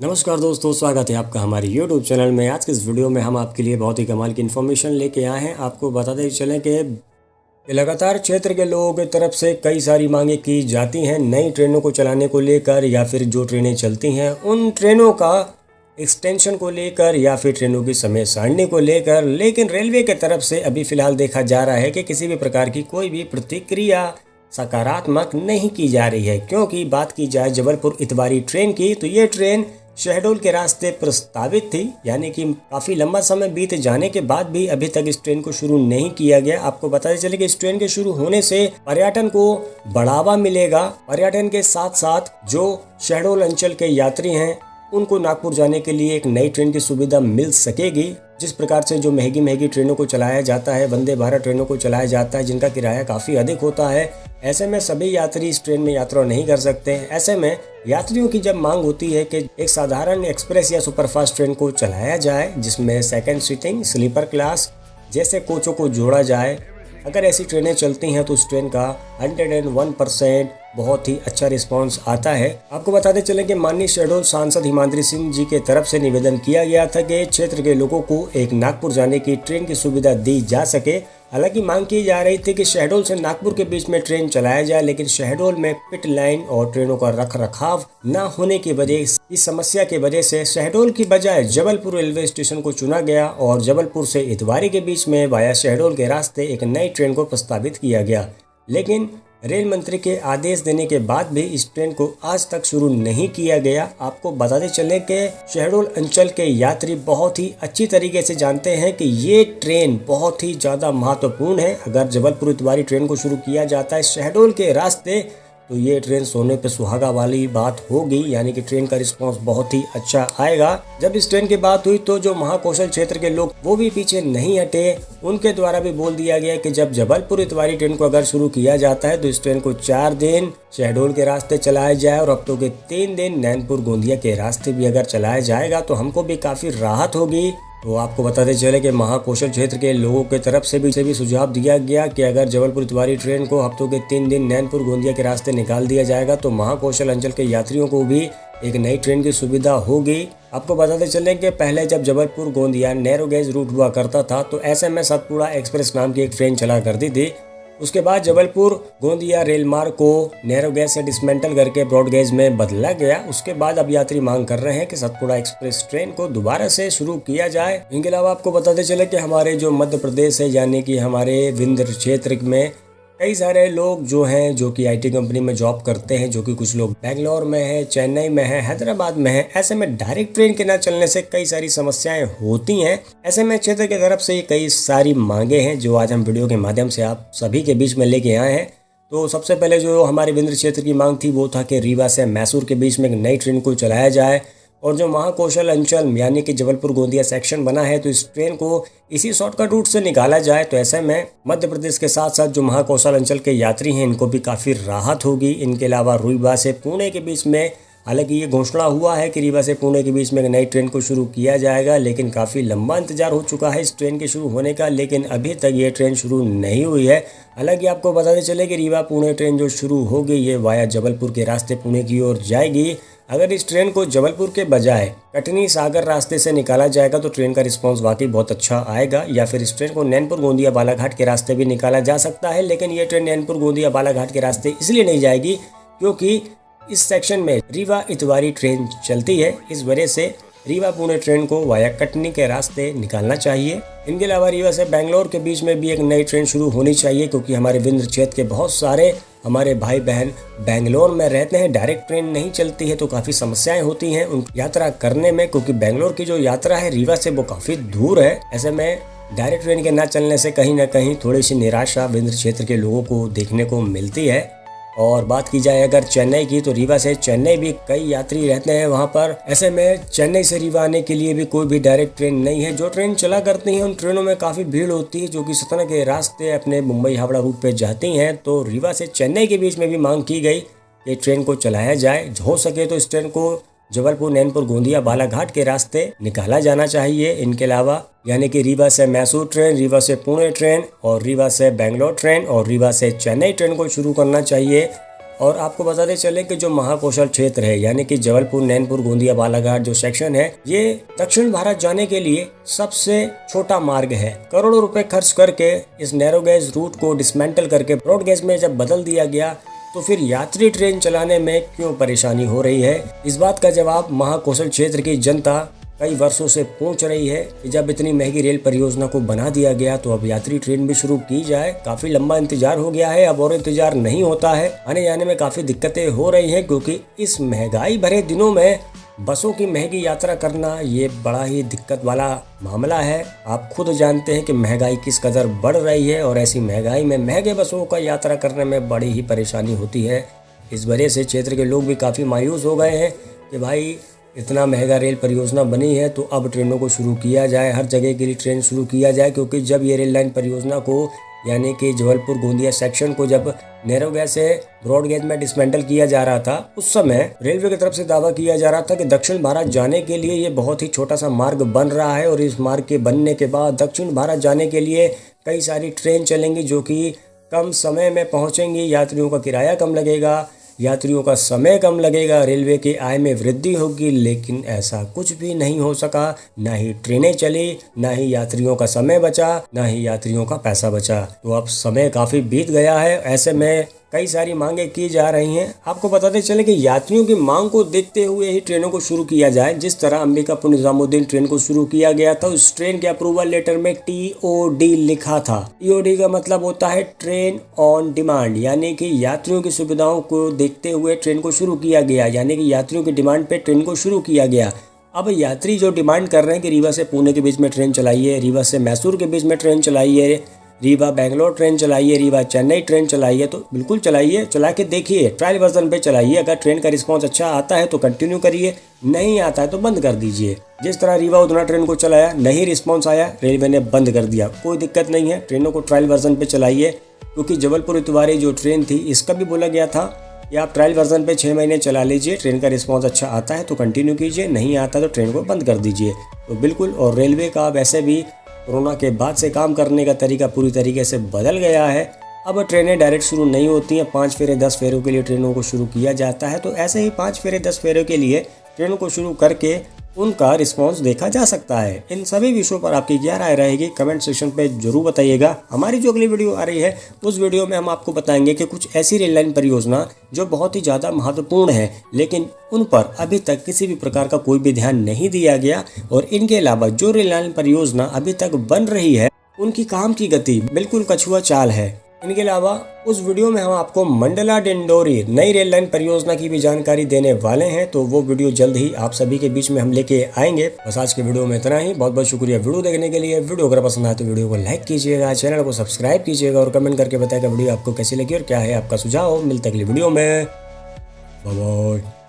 नमस्कार दोस्तों, स्वागत है आपका हमारे YouTube चैनल में। आज के इस वीडियो में हम आपके लिए बहुत ही कमाल की इन्फॉर्मेशन लेके आए हैं। आपको बताते चलें कि लगातार क्षेत्र के लोगों की तरफ से कई सारी मांगे की जाती हैं नई ट्रेनों को चलाने को लेकर, या फिर जो ट्रेनें चलती हैं उन ट्रेनों का एक्सटेंशन को लेकर, या फिर ट्रेनों की समय सारणी को लेकर। लेकिन रेलवे की तरफ से अभी फिलहाल देखा जा रहा है कि किसी भी प्रकार की कोई भी प्रतिक्रिया सकारात्मक नहीं की जा रही है। क्योंकि बात की जाए जबलपुर इतवारी ट्रेन की, तो ये ट्रेन शहडोल के रास्ते प्रस्तावित थी, यानी कि काफ़ी लंबा समय बीत जाने के बाद भी अभी तक इस ट्रेन को शुरू नहीं किया गया। आपको बताते चले कि इस ट्रेन के शुरू होने से पर्यटन को बढ़ावा मिलेगा। पर्यटन के साथ साथ जो शहडोल अंचल के यात्री हैं उनको नागपुर जाने के लिए एक नई ट्रेन की सुविधा मिल सकेगी। जिस प्रकार से जो महंगी महंगी ट्रेनों को चलाया जाता है, वंदे भारत ट्रेनों को चलाया जाता है, जिनका किराया काफ़ी अधिक होता है, ऐसे में सभी यात्री इस ट्रेन में यात्रा नहीं कर सकते हैं। ऐसे में यात्रियों की जब मांग होती है कि एक साधारण एक्सप्रेस या सुपरफास्ट ट्रेन को चलाया जाए जिसमें सेकंड सीटिंग, स्लीपर क्लास जैसे कोचों को जोड़ा जाए, अगर ऐसी ट्रेनें चलती हैं तो उस ट्रेन का 101% बहुत ही अच्छा रिस्पांस आता है। आपको बताते चले कि माननीय शहडोल सांसद हिमाद्री सिंह जी के तरफ से निवेदन किया गया था कि क्षेत्र के लोगों को एक नागपुर जाने की ट्रेन की सुविधा दी जा सके। हालांकि मांग की जा रही थी कि शहडोल से नागपुर के बीच में ट्रेन चलाया जाए, लेकिन शहडोल में पिट लाइन और ट्रेनों का रख रखाव न होने की वजह, इस समस्या की वजह से शहडोल की बजाय जबलपुर रेलवे स्टेशन को चुना गया और जबलपुर से इतवारी के बीच में वाया शहडोल के रास्ते एक नई ट्रेन को प्रस्तावित किया गया। लेकिन रेल मंत्री के आदेश देने के बाद भी इस ट्रेन को आज तक शुरू नहीं किया गया। आपको बताते चले कि शहडोल अंचल के यात्री बहुत ही अच्छी तरीके से जानते हैं कि ये ट्रेन बहुत ही ज़्यादा महत्वपूर्ण है। अगर जबलपुर इतवारी ट्रेन को शुरू किया जाता है शहडोल के रास्ते, तो ये ट्रेन सोने पे सुहागा वाली बात होगी, यानी कि ट्रेन का रिस्पांस बहुत ही अच्छा आएगा। जब इस ट्रेन की बात हुई तो जो महाकौशल क्षेत्र के लोग वो भी पीछे नहीं हटे। उनके द्वारा भी बोल दिया गया कि जब जबलपुर इतवारी ट्रेन को अगर शुरू किया जाता है तो इस ट्रेन को 4 दिन शहडोल के रास्ते चलाया जाए और हफ्तों के 3 दिन नैनपुर गोंदिया के रास्ते भी अगर चलाया जाएगा तो हमको भी काफ़ी राहत होगी। तो आपको बताते चले कि महाकौशल क्षेत्र के लोगों की तरफ से भी सुझाव दिया गया कि अगर जबलपुर इतवारी ट्रेन को हफ्तों के 3 दिन नैनपुर गोंदिया के रास्ते निकाल दिया जाएगा तो महाकौशल अंचल के यात्रियों को भी एक नई ट्रेन की सुविधा होगी। आपको बताते चलें कि पहले जब Jabalpur Gondia narrow gauge route हुआ करता था तो ऐसे में सतपुड़ा एक्सप्रेस नाम की एक ट्रेन चला करती थी। उसके बाद जबलपुर गोंदिया रेल मार्ग को नैरो गेज से डिसमेंटल करके ब्रॉड गेज में बदला गया। उसके बाद अब यात्री मांग कर रहे हैं कि सतपुड़ा एक्सप्रेस ट्रेन को दोबारा से शुरू किया जाए। इनके अलावा आपको बताते चले कि हमारे जो मध्य प्रदेश है, यानी कि हमारे विंध्य क्षेत्र में कई सारे लोग जो हैं जो कि IT कंपनी में जॉब करते हैं, जो कि कुछ लोग बेंगलोर में है, चेन्नई में है, हैदराबाद में है। ऐसे में डायरेक्ट ट्रेन के न चलने से कई सारी समस्याएं होती हैं। ऐसे में क्षेत्र की तरफ से कई सारी मांगे हैं जो आज हम वीडियो के माध्यम से आप सभी के बीच में लेके आए हैं। तो सबसे पहले जो हमारे विंध्य क्षेत्र की मांग थी वो था कि रीवा से मैसूर के बीच में एक नई ट्रेन को चलाया जाए, और जो महाकौशल अंचल यानी कि जबलपुर गोंदिया सेक्शन बना है तो इस ट्रेन को इसी शॉर्टकट रूट से निकाला जाए। तो ऐसे में मध्य प्रदेश के साथ साथ जो महाकौशल अंचल के यात्री हैं इनको भी काफ़ी राहत होगी। इनके अलावा रीवा से पुणे के बीच में, हालांकि ये घोषणा हुआ है कि रीवा से पुणे के बीच में एक नई ट्रेन को शुरू किया जाएगा, लेकिन काफ़ी लंबा इंतजार हो चुका है इस ट्रेन के शुरू होने का, लेकिन अभी तक ये ट्रेन शुरू नहीं हुई है। हालांकि आपको बताते चले कि रीवा पुणे ट्रेन जो शुरू होगी ये वाया जबलपुर के रास्ते पुणे की ओर जाएगी। अगर इस ट्रेन को जबलपुर के बजाय कटनी सागर रास्ते से निकाला जाएगा तो ट्रेन का रिस्पांस वाकई बहुत अच्छा आएगा, या फिर इस ट्रेन को नैनपुर गोंदिया बालाघाट के रास्ते भी निकाला जा सकता है। लेकिन ये ट्रेन नैनपुर गोंदिया बालाघाट के रास्ते इसलिए नहीं जाएगी क्योंकि इस सेक्शन में रीवा इतवारी ट्रेन चलती है। इस वजह से रीवा पुणे ट्रेन को वाया कटनी के रास्ते निकालना चाहिए। इनके अलावा रीवा से बेंगलोर के बीच में भी एक नई ट्रेन शुरू होनी चाहिए, क्योंकि हमारे विंध्य क्षेत्र के बहुत सारे हमारे भाई बहन बेंगलोर में रहते हैं। डायरेक्ट ट्रेन नहीं चलती है तो काफ़ी समस्याएं होती हैं उन यात्रा करने में, क्योंकि बेंगलोर की जो यात्रा है रीवा से वो काफ़ी दूर है। ऐसे में डायरेक्ट ट्रेन के न चलने से कहीं ना कहीं थोड़ी सी निराशा विंध्य क्षेत्र के लोगों को देखने को मिलती है। और बात की जाए अगर चेन्नई की, तो रीवा से चेन्नई भी कई यात्री रहते हैं वहां पर। ऐसे में चेन्नई से रीवा आने के लिए भी कोई भी डायरेक्ट ट्रेन नहीं है। जो ट्रेन चला करती हैं उन ट्रेनों में काफ़ी भीड़ होती है, जो कि सतना के रास्ते अपने मुंबई हावड़ा रूट पे जाती हैं। तो रीवा से चेन्नई के बीच में भी मांग की गई कि ट्रेन को चलाया जाए। हो सके तो इस ट्रेन को जबलपुर नैनपुर गोंदिया बालाघाट के रास्ते निकाला जाना चाहिए। इनके अलावा यानी कि रीवा से मैसूर ट्रेन, रीवा से पुणे ट्रेन और रीवा से बेंगलोर ट्रेन और रीवा से चेन्नई ट्रेन को शुरू करना चाहिए। और आपको बताते चले कि जो महाकौशल क्षेत्र है यानी कि जबलपुर, नैनपुर, गोंदिया, बालाघाट जो सेक्शन है, ये दक्षिण भारत जाने के लिए सबसे छोटा मार्ग है। करोड़ों रुपए खर्च करके इस नैरो गेज रूट को डिसमेंटल करके ब्रॉड गेज में जब बदल दिया गया तो फिर यात्री ट्रेन चलाने में क्यों परेशानी हो रही है? इस बात का जवाब महाकौशल क्षेत्र की जनता कई वर्षों से पूछ रही है कि जब इतनी महंगी रेल परियोजना को बना दिया गया तो अब यात्री ट्रेन भी शुरू की जाए। काफी लंबा इंतजार हो गया है, अब और इंतजार नहीं होता है। आने जाने में काफी दिक्कतें हो रही हैं क्योंकि इस महंगाई भरे दिनों में बसों की महंगी यात्रा करना ये बड़ा ही दिक्कत वाला मामला है। आप खुद जानते हैं कि महंगाई किस कदर बढ़ रही है और ऐसी महंगाई में महंगे बसों का यात्रा करने में बड़ी ही परेशानी होती है। इस वजह से क्षेत्र के लोग भी काफ़ी मायूस हो गए हैं कि भाई इतना महंगा रेल परियोजना बनी है तो अब ट्रेनों को शुरू किया जाए, हर जगह के लिए ट्रेन शुरू किया जाए। क्योंकि जब ये रेल लाइन परियोजना को यानी कि जबलपुर गोंदिया सेक्शन को जब नैरो गेज से ब्रॉड गेज में डिसमेंटल किया जा रहा था, उस समय रेलवे की तरफ से दावा किया जा रहा था कि दक्षिण भारत जाने के लिए ये बहुत ही छोटा सा मार्ग बन रहा है और इस मार्ग के बनने के बाद दक्षिण भारत जाने के लिए कई सारी ट्रेन चलेंगी जो कि कम समय में पहुंचेंगी, यात्रियों का किराया कम लगेगा, यात्रियों का समय कम लगेगा, रेलवे की आय में वृद्धि होगी। लेकिन ऐसा कुछ भी नहीं हो सका, ना ही ट्रेनें चली, ना ही यात्रियों का समय बचा, ना ही यात्रियों का पैसा बचा। तो अब समय काफी बीत गया है, ऐसे में कई सारी मांगे की जा रही हैं। आपको बताते चले कि यात्रियों की मांग को देखते हुए ही ट्रेनों को शुरू किया जाए। जिस तरह अंबिकापुर निजामुद्दीन ट्रेन को शुरू किया गया था, उस ट्रेन के अप्रूवल लेटर में TOD लिखा था। TOD का मतलब होता है ट्रेन ऑन डिमांड, यानी कि यात्रियों की सुविधाओं को देखते हुए ट्रेन को शुरू किया गया, यानी कि यात्रियों की डिमांड पे ट्रेन को शुरू किया गया। अब यात्री जो डिमांड कर रहे हैं कि रीवा से पुणे के बीच में ट्रेन चलाइए, रीवा से मैसूर के बीच में ट्रेन चलाइए, रीवा बेंगलोर ट्रेन चलाइए, रीवा चेन्नई ट्रेन चलाइए, तो बिल्कुल चलाइए, चला के देखिए, ट्रायल वर्जन पे चलाइए। अगर ट्रेन का रिस्पांस अच्छा आता है तो कंटिन्यू करिए, नहीं आता है तो बंद कर दीजिए। जिस तरह रीवा उधना ट्रेन को चलाया, नहीं रिस्पांस आया, रेलवे ने बंद कर दिया। कोई दिक्कत नहीं है, ट्रेनों को ट्रायल वर्जन पे चलाइए। क्योंकि जबलपुर इतवारी जो ट्रेन थी, इसका भी बोला गया था कि आप ट्रायल वर्जन पे 6 महीने चला लीजिए, ट्रेन का रिस्पांस अच्छा आता है तो कंटिन्यू कीजिए, नहीं आता तो ट्रेन को बंद कर दीजिए। तो बिल्कुल, और रेलवे का वैसे भी कोरोना के बाद से काम करने का तरीका पूरी तरीके से बदल गया है। अब ट्रेनें डायरेक्ट शुरू नहीं होती हैं, 5 फेरे 10 फेरों के लिए ट्रेनों को शुरू किया जाता है। तो ऐसे ही 5 फेरे 10 फेरों के लिए ट्रेनों को शुरू करके उनका रिस्पांस देखा जा सकता है। इन सभी विषयों पर आपकी क्या राय रहेगी कमेंट सेक्शन पे जरूर बताइएगा। हमारी जो अगली वीडियो आ रही है उस वीडियो में हम आपको बताएंगे कि कुछ ऐसी रेल लाइन परियोजना जो बहुत ही ज़्यादा महत्वपूर्ण है लेकिन उन पर अभी तक किसी भी प्रकार का कोई भी ध्यान नहीं दिया गया, और इनके अलावा जो रेल लाइन परियोजना अभी तक बन रही है उनकी काम की गति बिल्कुल कछुआ चाल है। इनके अलावा उस वीडियो में हम आपको मंडला डिंडोरी नई रेल लाइन परियोजना की भी जानकारी देने वाले हैं, तो वो वीडियो जल्द ही आप सभी के बीच में हम लेके आएंगे। बस आज के वीडियो में इतना ही। बहुत बहुत शुक्रिया वीडियो देखने के लिए। वीडियो अगर पसंद आए तो वीडियो को लाइक कीजिएगा, चैनल को सब्सक्राइब कीजिएगा और कमेंट करके बताइएगा वीडियो आपको कैसी लगी और क्या है आपका सुझाव। मिलते अगली वीडियो में, बाय बाय।